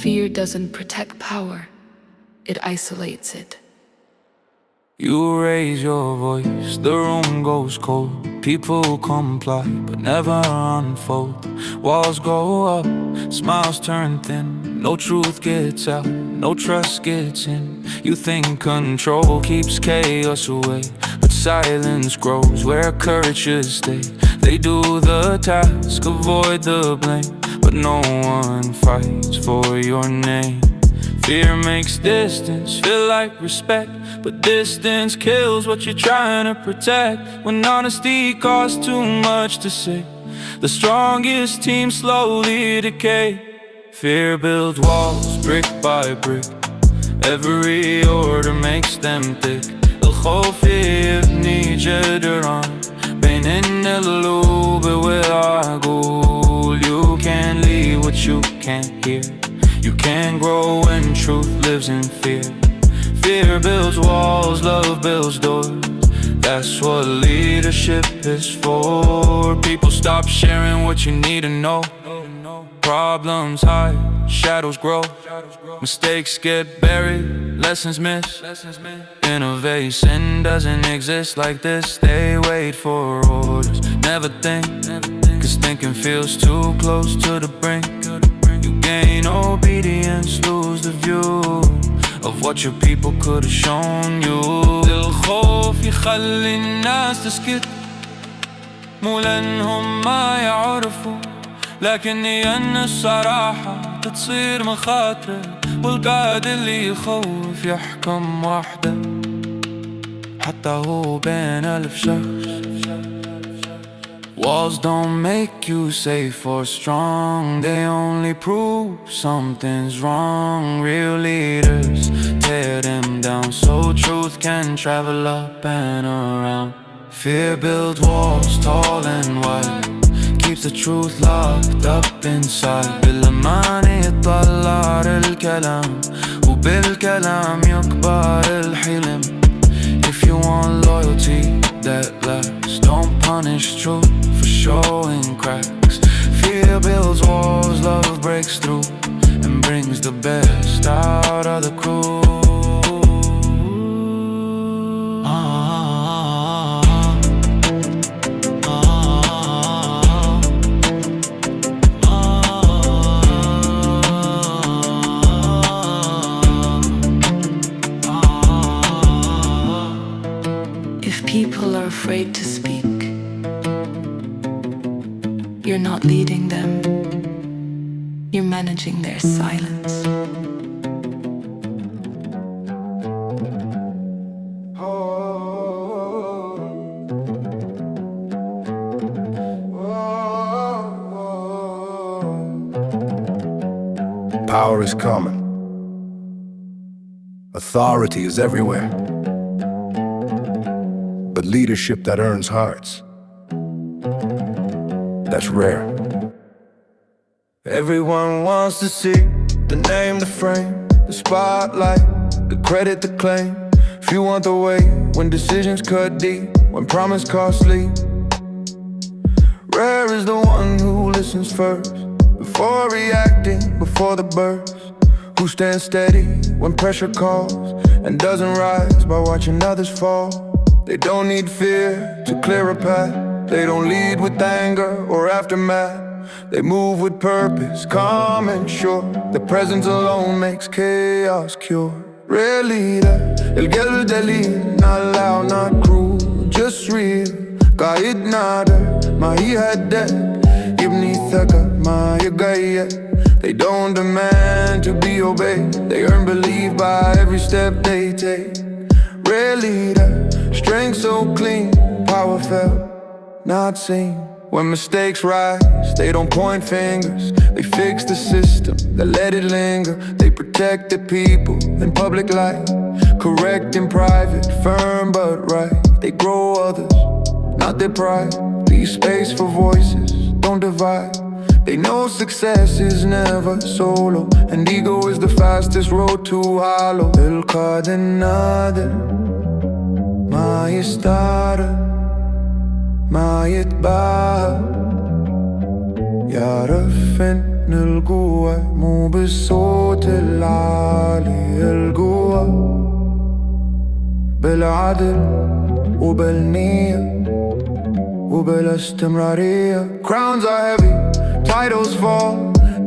Fear doesn't protect power, it isolates it. You raise your voice, the room goes cold. People comply, but never unfold. Walls go up, smiles turn thin. No truth gets out, no trust gets in. You think control keeps chaos away, but silence grows where courage should stay. They do the task, avoid the blame, but no one fights for your name. Fear makes distance feel like respect, but distance kills what you're trying to protect. When honesty costs too much to say, the strongest team slowly decay. Fear builds walls brick by brick, every order makes them thick. الخوف يبني جدران بين القلوب والعقول. You can't leave what you can't hear. You can't grow when truth lives in fear. Fear builds walls, love builds doors. That's what leadership is for. People stop sharing what you need to know. Problems hide, shadows grow. Mistakes get buried, lessons missed. Innovation doesn't exist like this. They wait for orders, never think, cause thinking feels too close to the brink. You gain obedience, lose the view of what your people could have shown you. الخوف يخلي الناس تسكت، مو لأنهم ما يعرفوا، لكن هي أن الصراحة تصير مخاطرة. والقائد اللي يخوف يحكم وحده حتى هو بين ألف شخص. Walls don't make you safe or strong, they only prove something's wrong. Real leaders tear them down so truth can travel up and around. Fear builds walls tall and wide, keeps the truth locked up inside. بالأمان يطلع الكلام وبالكلام يكبر الحلم. If you want loyalty that lasts, don't punish truth for showing cracks. Fear builds walls, love breaks through and brings the best out of the crew. If people are afraid to speak, you're not leading them, you're managing their silence. Power is common. Authority is everywhere. But leadership that earns hearts, that's rare. Everyone wants to see the name, the frame, the spotlight, the credit, the claim. Few want the way when decisions cut deep, when promise costly. Rare is the one who listens first, before reacting, before the burst. Who stands steady when pressure calls and doesn't rise by watching others fall. They don't need fear to clear a path. They don't lead with anger or aftermath. They move with purpose, calm and sure. The presence alone makes chaos cure. Real leader, القلب دليل, not loud, not cruel, just real. قائد نادر, ما يهدد, يبني ثقة, ما يقيد. They don't demand to be obeyed, they earn belief by every step they take. Real leader, strength so clean, power felt, not seen. When mistakes rise, they don't point fingers. They fix the system, they let it linger. They protect the people in public light, correct in private, firm but right. They grow others, not their pride. Leave space for voices, don't divide. They know success is never solo, and ego is the fastest road to hollow. القادة النادر ما يستعرض ما يتباهى، يعرف إن القوة مو بالصوت العالي، القوة بالعدل وبالنية وبالاستمرارية. Crowns are heavy, titles fall,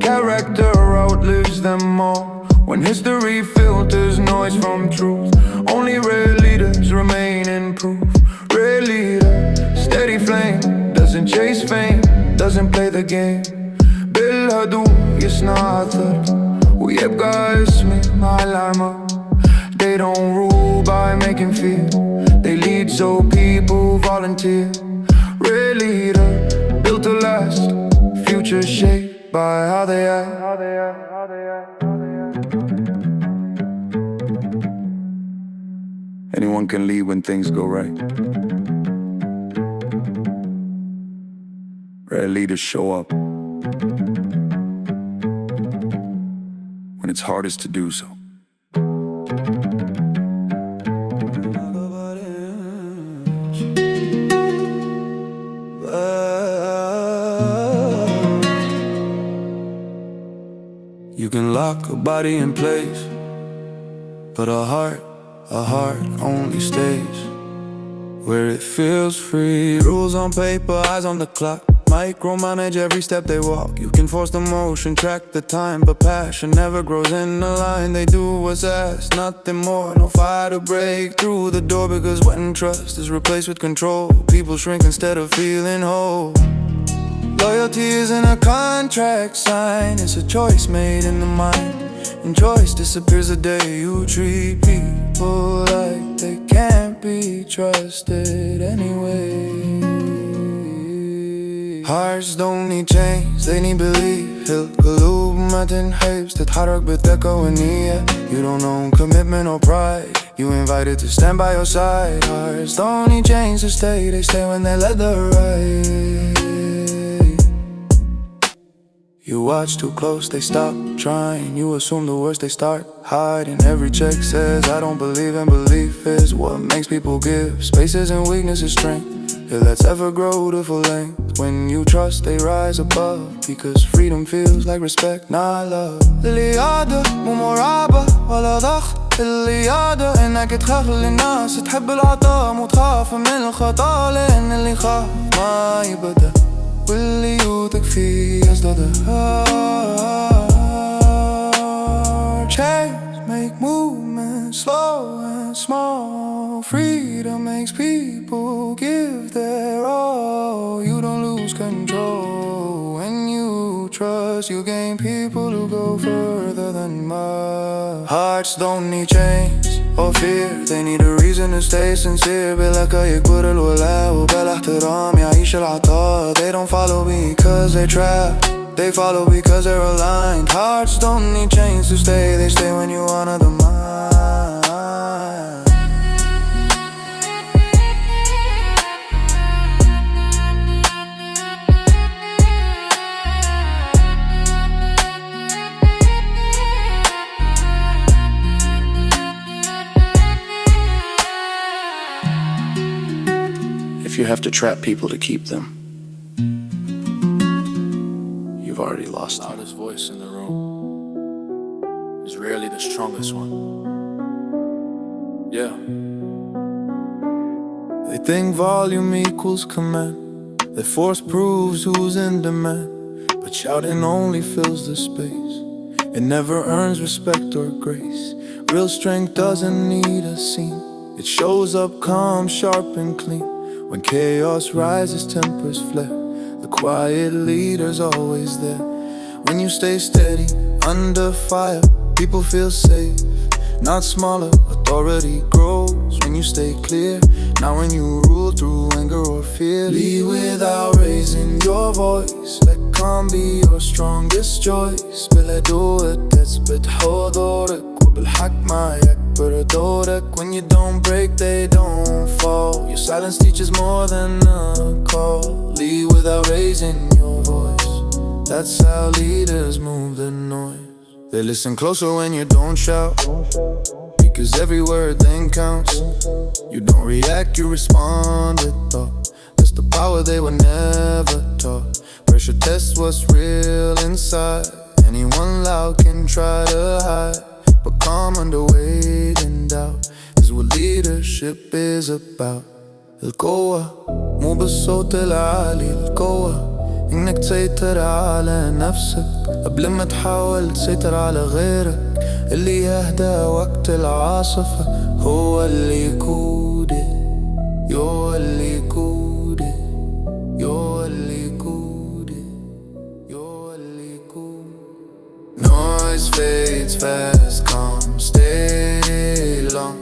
character outlives them all. When history filters noise from truth, only rare leaders remain in proof. Rare leader, steady flame, doesn't chase fame, doesn't play the game. بالهدوء يصنع أثر ويبقى اسمي مع الأعمى. They don't rule by making fear, they lead so people volunteer. Rare leader, built to last, future shaped by how they act. Anyone can lead when things go right. Rare leaders show up when it's hardest to do so. You can lock a body in place, but a heart only stays where it feels free. Rules on paper, eyes on the clock, micromanage every step they walk. You can force the motion, track the time, but passion never grows in a line. They do what's asked, nothing more. No fire to break through the door, because when trust is replaced with control, people shrink instead of feeling whole. Loyalty isn't a contract sign, it's a choice made in the mind. And choice disappears the day you treat people like they can't be trusted anyway. Hearts don't need chains, they need belief. القلوب ما تنحبس تتحرك بثقة ونية. You don't own commitment or pride, you invited to stand by your side. Hearts don't need chains to stay, they stay when they let the right. You watch too close, they stop trying. You assume the worst, they start hiding. Every check says I don't believe, and belief is what makes people give. Spaces and weakness is strength, it lets ever grow to full length. When you trust, they rise above, because freedom feels like respect, not love. الإيادة مو مرابة ولا ضغط، الإيادة إنك تخاف للناس، تحب العطاء مو تخاف من الخطأ. لأن اللي خاف ما يبدأ، واللي يوثق فيه يزداد. Change make movement slow and small. Freedom makes people give their all. You don't lose control when you trust. You gain people who go further than miles. Hearts don't need chains or fear, they need a reason to stay sincere. بلاك يكبر الولاء وبالاحترام يعيش العطاء. They don't follow because they trap, they follow because they're aligned. Hearts don't need chains to stay, they stay when you honor the mind. If you have to trap people to keep them, you've already lost them. The loudest voice in the room is rarely the strongest one. Yeah. They think volume equals command, that force proves who's in demand. But shouting only fills the space, it never earns respect or grace. Real strength doesn't need a scene, it shows up calm, sharp and clean. When chaos rises, tempers flare, the quiet leader's always there. When you stay steady, under fire, people feel safe, not smaller. Authority grows when you stay clear, not when you rule through anger or fear. Lead without raising your voice, let calm be your strongest choice. بلا دور تثبت حضورك وبالحق ما يكبر دورك. When you don't break, they don't fall. Your silence teaches more than a call. Lead without raising your voice, that's how leaders move the noise. They listen closer when you don't shout, because every word then counts. You don't react, you respond with thought. That's the power they were never taught. Pressure tests what's real inside. Anyone loud can try to hide, but calm under weight and doubt is what leadership is about. القوة مو بالصوت العالي، القوة إنك تسيطر على نفسك قبل ما تحاول تسيطر على غيرك. اللي يهدى وقت العاصفة هو اللي يقود. You're اللي يقود. You're اللي يقود. You're اللي يقود. Noise fades fast, calm stay long.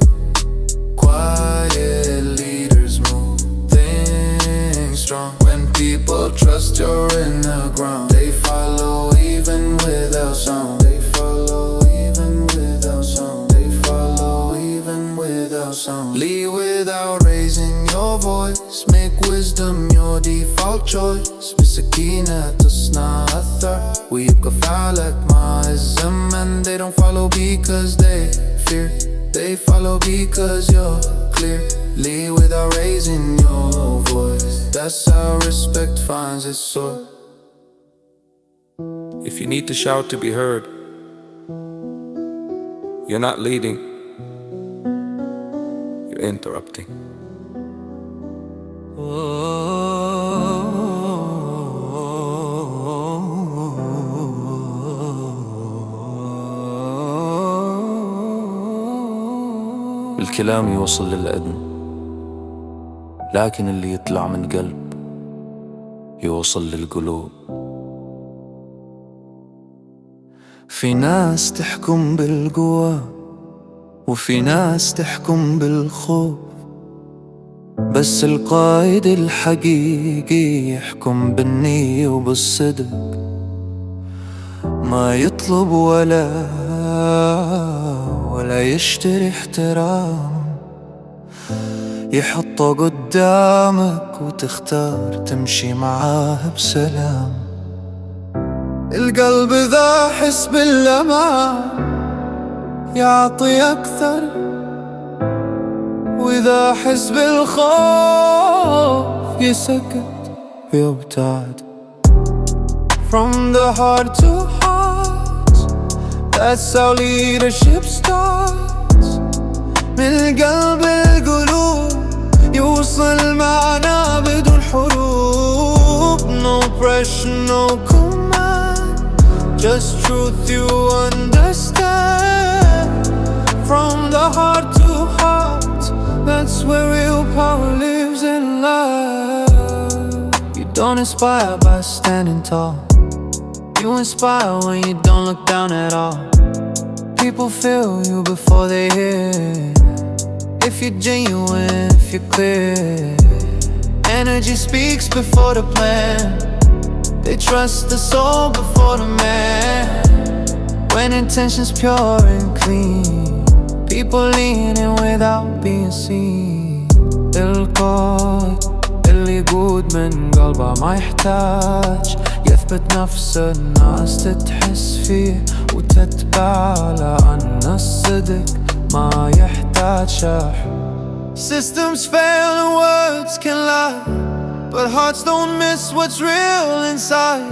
Quiet leaders move things strong. When people trust you're in the ground, they follow even without sound. They follow even without sound. They follow even without sound. Lead without raising your voice. Make wisdom your default choice. بسكينة تصنع أثر ويبقى فعلك مع الزمن. They don't follow because they fear. They follow because you're clear. Lead without raising your voice. That's how respect finds its source. If you need to shout to be heard, you're not leading, you're interrupting. الكلام يوصل للأذن، لكن اللي يطلع من قلب يوصل للقلوب. في ناس تحكم بالقوة وفي ناس تحكم بالخوف، بس القائد الحقيقي يحكم بالنية وبالصدق. ما يطلب ولا يشتري احترام، يحطه قدامك وتختار تمشي معاه بسلام. القلب ذا حس باللمع يعطي أكثر، وإذا حس بالخوف يسكت ويبتعد. From the heart to heart, that's how leadership starts. من القلب القلوب يوصل معنا بدون حروب. No pressure, no command, just truth you understand. From the heart to heart, that's where real power lives in love. You don't inspire by standing tall, you inspire when you don't look down at all. People feel you before they hear. If you're genuine, if you're clear, energy speaks before the plan. They trust the soul before the man. When intention's pure and clean, people leaning without being seen. القائد اللي يقود من قلبه ما يحتاج يثبت نفسه، الناس تتحس فيه وتتبع، لأن الصدق ما يحتاج شرح. Systems fail and words can lie, but hearts don't miss what's real inside.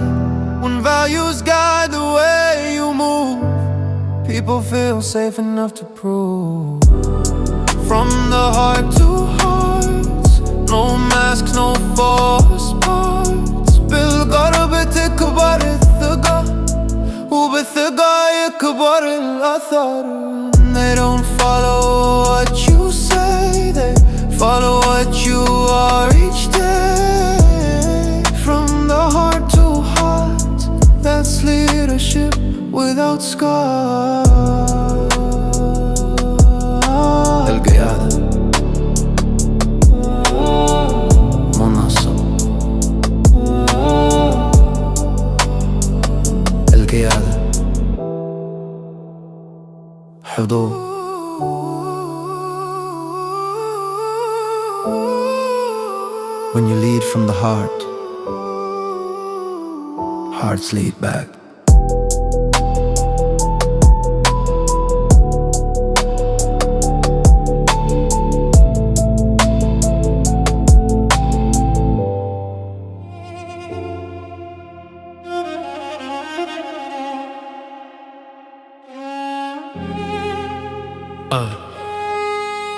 When values guide the way you move, people feel safe enough to prove. From the heart to heart, no masks, no false parts. بالقرب تكبر الثقة وبالثقة يكبر الأثر. They don't follow what you say, they follow what you are each day. From the heart to heart, that's leadership without scars. القيادة منصب، القيادة حضور. When you lead from the heart, hearts lead back.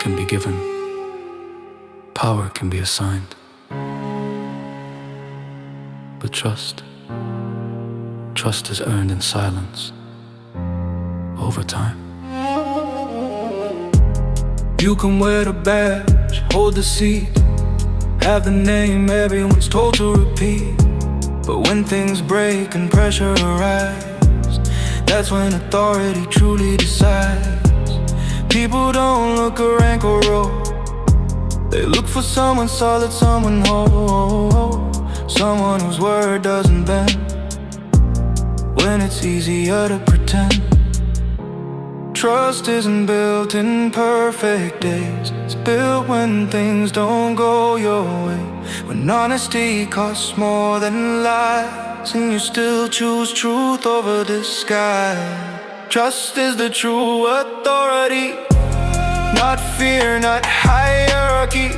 can be given, power can be assigned. But trust is earned in silence, over time. You can wear the badge, hold the seat, have the name everyone's told to repeat. But when things break and pressure arise, that's when authority truly decides. People don't look at rank or role, they look for someone solid, someone whole, someone whose word doesn't bend when it's easier to pretend. Trust isn't built in perfect days, it's built when things don't go your way. When honesty costs more than lies, and you still choose truth over disguise. Trust is the true authority, not fear, not hierarchy.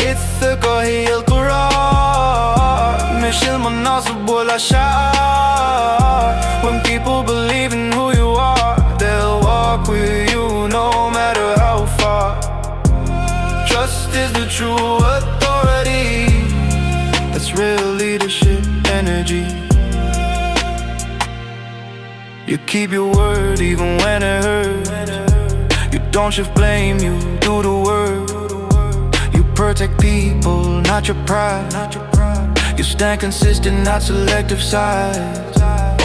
الثقة هي القرار، مش المناصب ولا شعار. When people believe in who you are, they'll walk with you no matter how far. Trust is the true authority, that's real leadership energy. You keep your word even when it hurts. You don't shift blame, you do the work. You protect people, not your pride. You stand consistent, not selective sides.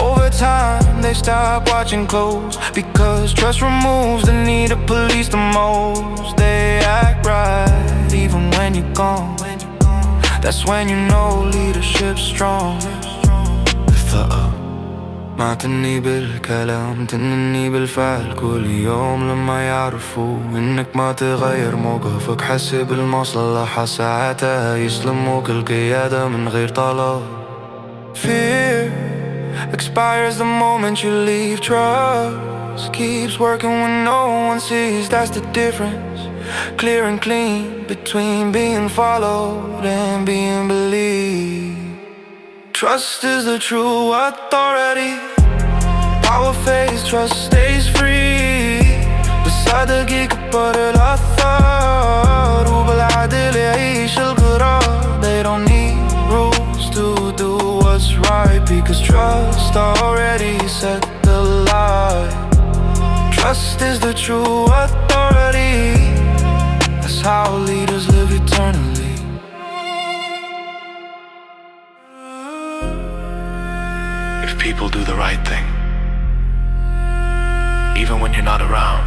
Over time, they stop watching close, because trust removes the need to police the most. They act right, even when you're gone. That's when you know leadership's strong. ما تني بالكلام، تنني بالفعل. كل يوم لما يعرفوا انك ما تغير موقفك، حسب المصلحة ساعتها يسلموك القيادة من غير طلب. Fear expires the moment you leave. Trust keeps working when no one sees. That's the difference, clear and clean, between being followed and being believed. Trust is the true authority, power fades, trust stays free. بس دقيقة بر الأثار، وبالعدل يعيش القرار. They don't need rules to do what's right, because trust already set the line. Trust is the true authority, that's how leaders live eternally. If people do the right thing, even when you're not around,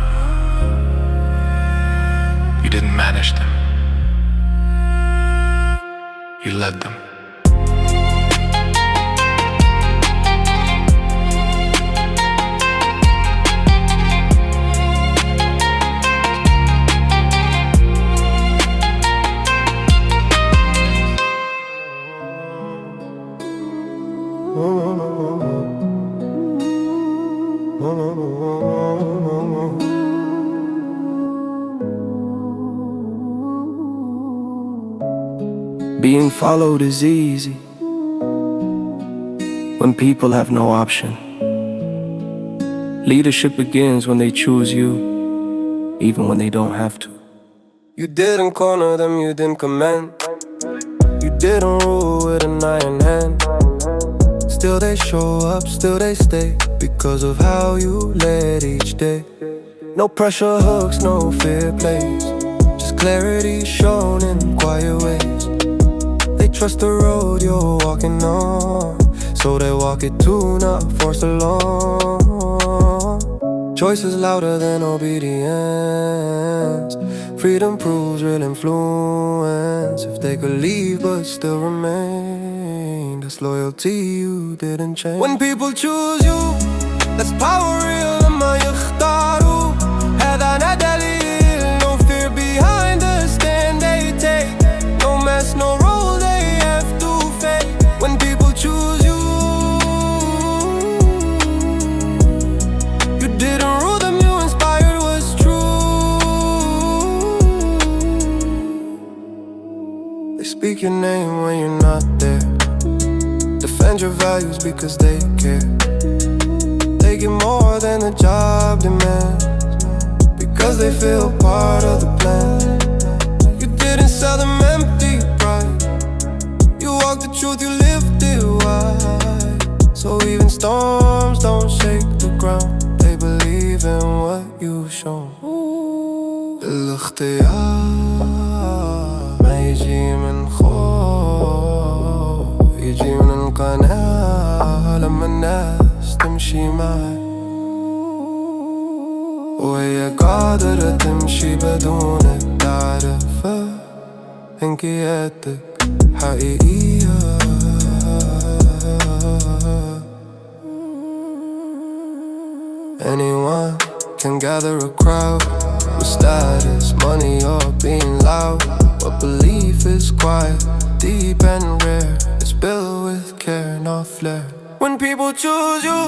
you didn't manage them, you led them. Being followed is easy when people have no option. Leadership begins when they choose you, even when they don't have to. You didn't corner them, you didn't command. You didn't rule with an iron hand. Still they show up, still they stay, because of how you led each day. No pressure hooks, no fear plays, just clarity shown in quiet ways. They trust the road you're walking on, so they walk it too, not forced along. Choice is louder than obedience. Freedom proves real influence. If they could leave but still remain, that's loyalty you didn't change. When people choose you, that's power real. لما يختاروا هذا دليل. No fear behind the stand they take, no mess, no role they have to fake. When people choose you, you didn't rule them, you inspired what's true. They speak your name when you're not there, defend your values because they care. They get more than the job demands, because they feel part of the الاختيار ما يجي من خوف، يجي من القناعة لما الناس تمشي معك وهي قادرة تمشي بدونك تعرفها انكياتك حقيقية. Anyone can gather a crowd with status, money, or being loud, but belief is quiet, deep and rare. It's built with care, not flair. When people choose you,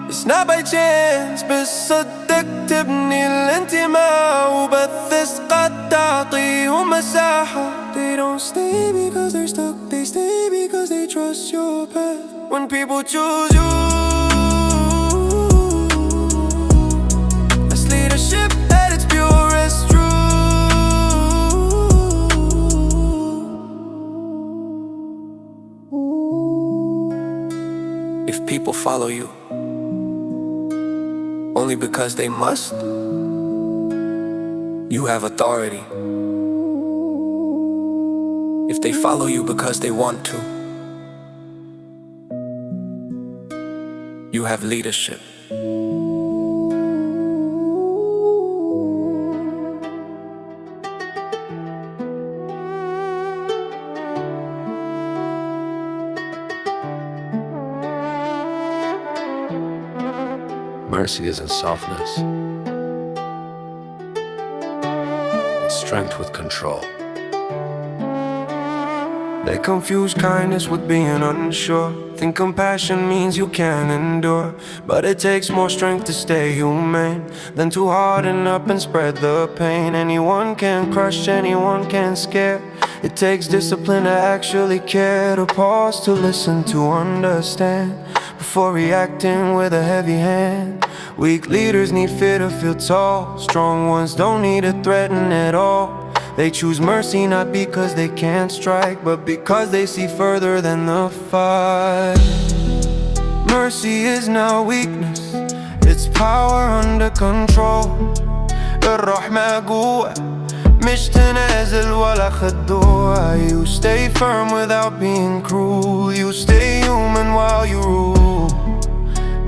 it's not by chance. بتصدق تبني الانتماء وبث ثقة تعطيهم مساحة. They don't stay because they're stuck, they stay because they trust your path. When people choose you, that's leadership at its purest truth. If people follow you only because they must, you have authority. If they follow you because they want to, you have leadership. Mercy isn't softness, it's strength with control. They confuse kindness with being unsure. Think compassion means you can endure, but it takes more strength to stay humane than to harden up and spread the pain. Anyone can crush, anyone can scare. It takes discipline to actually care, to pause, to listen, to understand before reacting with a heavy hand. Weak leaders need fear to feel tall. Strong ones don't need to threaten at all. They choose mercy not because they can't strike, but because they see further than the fight. Mercy is not weakness, it's power under control. الرحمة قوة مش تنازل ولا خضوع. You stay firm without being cruel, you stay human while you rule.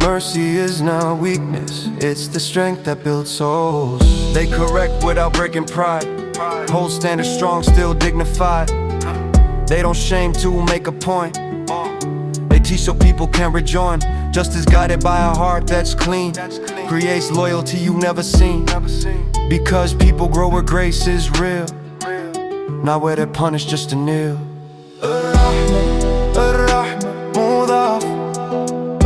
Mercy is not weakness, it's the strength that builds souls. They correct without breaking pride, hold standards strong, still dignified. They don't shame to make a point, they teach so people can rejoin. Justice guided by a heart that's clean, creates loyalty you've never seen. Because people grow where grace is real, not where they're punished just to kneel. الرحمة مضاف،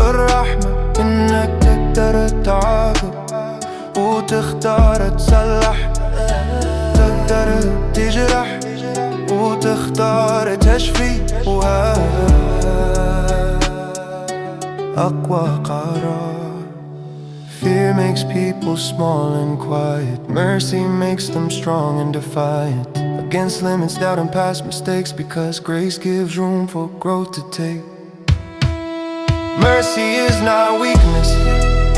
الرحمة إنك تقدر تعاقب وتختار تسلح، تقدر تجرح وتختار تشفي، وهذا أقوى قرار. Fear makes people small and quiet, mercy makes them strong and defiant. Against limits, doubt and past mistakes, because grace gives room for growth to take. Mercy is not weakness,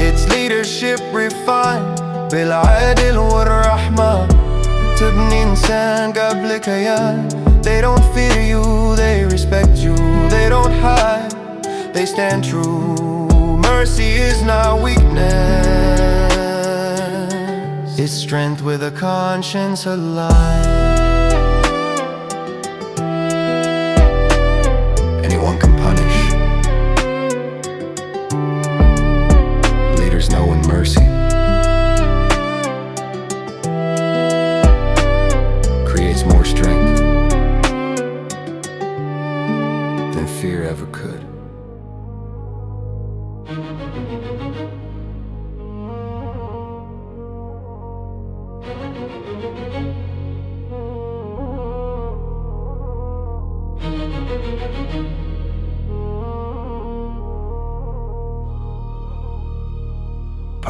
it's leadership refined. بالعدل والرحمة تبني إنسان قبل كيان. They don't fear you, they respect you, they don't hide, they stand true. Mercy is not weakness, it's strength with a conscience aligned. Anyone can punish. Leaders know when mercy creates more strength than fear ever could.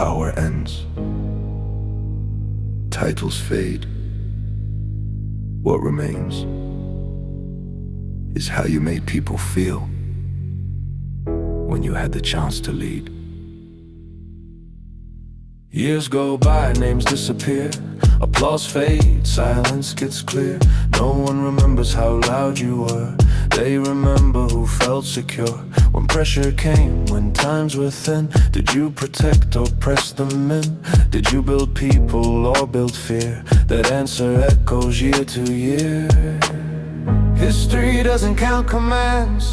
Power ends, titles fade. What remains is how you made people feel when you had the chance to lead. Years go by, names disappear, Applause fades, silence gets clear. No one remembers how loud you were. They remember who felt secure when pressure came, when times were thin. Did you protect or press them in? Did you build people or build fear? That answer echoes year to year. History doesn't count commands,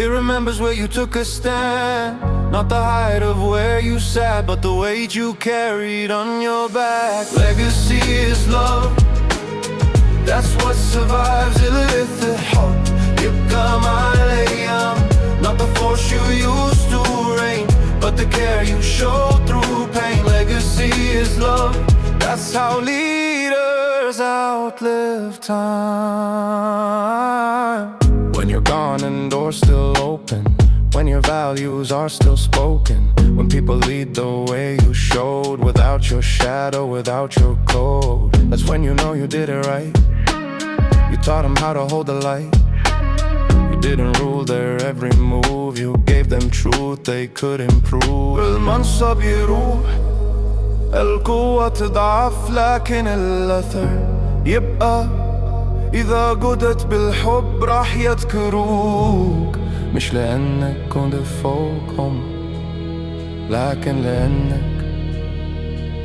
it remembers where you took a stand. Not the height of where you sat, but the weight you carried on your back. Legacy is love, that's what survives. Ilith الحب يبقى مع الأيام. Not the force you used to reign, but the care you showed through pain. Legacy is love, that's how leaders outlive time. When you're gone and doors still open, when your values are still spoken, when people lead the way you showed, without your shadow, without your code. That's when you know you did it right. You taught them how to hold the light. You didn't rule their every move, you gave them truth they could improve. المنصب يروح، القوة تضعف، لكن الأثر يبقى. إذا قدت بالحب راح يذكروك، مش لأنك كنت فوقهم، لكن لأنك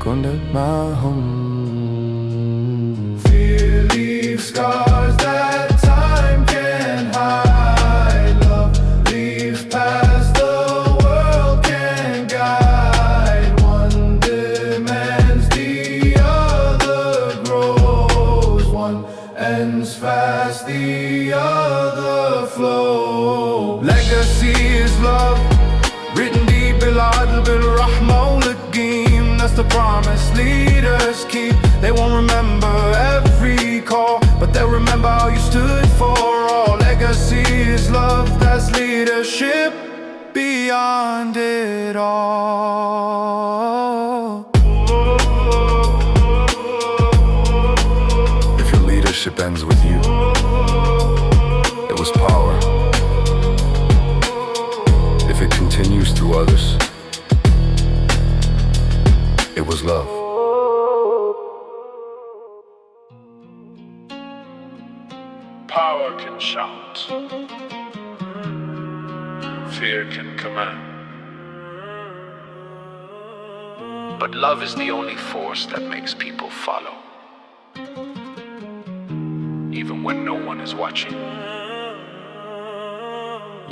كنت معهم. Fear leaves scars that time can't hide. Love leaves paths the world can't guide. One demands, the other grows. One ends fast, the other flows. Legacy is love, written deep بالعدل بالرحمة والقيم. That's the promise leaders keep. They won't remember every call, but they'll remember how you stood for all. Legacy is love, that's leadership beyond it all. If your leadership ends with you, it was power. If it continues through others, it was love. Power can shout, fear can command, but love is the only force that makes people follow, even when no one is watching.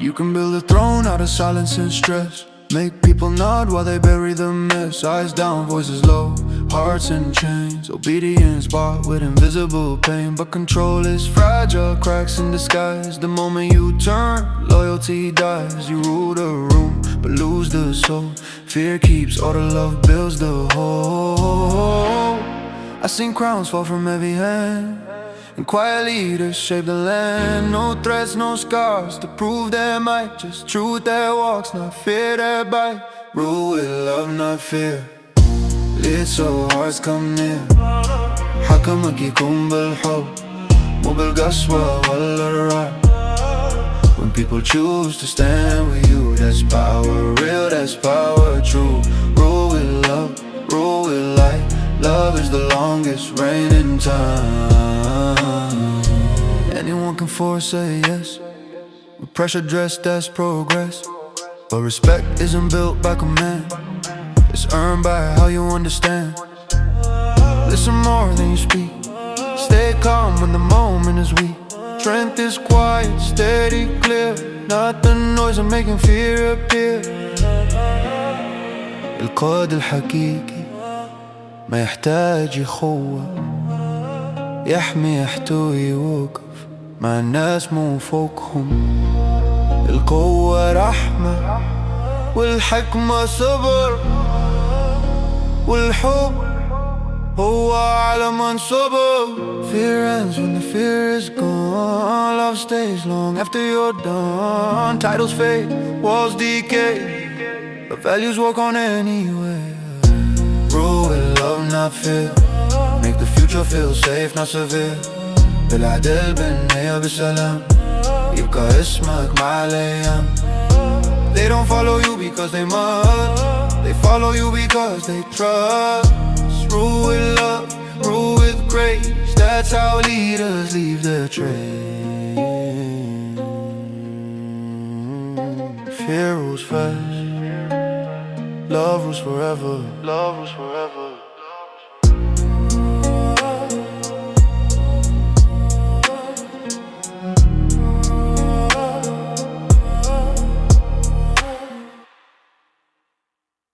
You can build a throne out of silence and stress. Make people nod while they bury the mess. Eyes down, voices low, hearts in chains. Obedience bought with invisible pain. But control is fragile, cracks in disguise. The moment you turn, loyalty dies. You rule the room, but lose the soul. Fear keeps all the love, builds the whole. I seen crowns fall from every hand, and quiet leaders shape the land. No threats, no scars to prove their might. Just truth that walks, not fear that bite. Rule with love, not fear. Lead so hearts come near. حكمك يكون بالحب مو بالقسوة ولا الرعب. When people choose to stand with you, that's power real, that's power true. Rule with love, rule with light. Love is the longest reign in time. Anyone can force a yes, with pressure dressed as progress. But respect isn't built by command, it's earned by how you understand. Listen more than you speak, stay calm when the moment is weak. Strength is quiet, steady, clear, not the noise of making fear appear. القائد الحقيقي ما يحتاج يخوف، يحمي يحتوي يوقف مع الناس مو فوقهم. القوة رحمة والحكمة صبر، والحب هو على منصبه. Fear ends when the fear is gone. Love stays long after you're done. Titles fade, walls decay, but values walk on anyway. Rule with love, not fear. Make the future feel safe, not severe. بالعدل بالنية بالسلام يبقى اسمك مع الأيام. They don't follow you because they must, they follow you because they trust. Rule with love, rule with just leave their trace. Fear rules first, love rules forever. Love rules forever.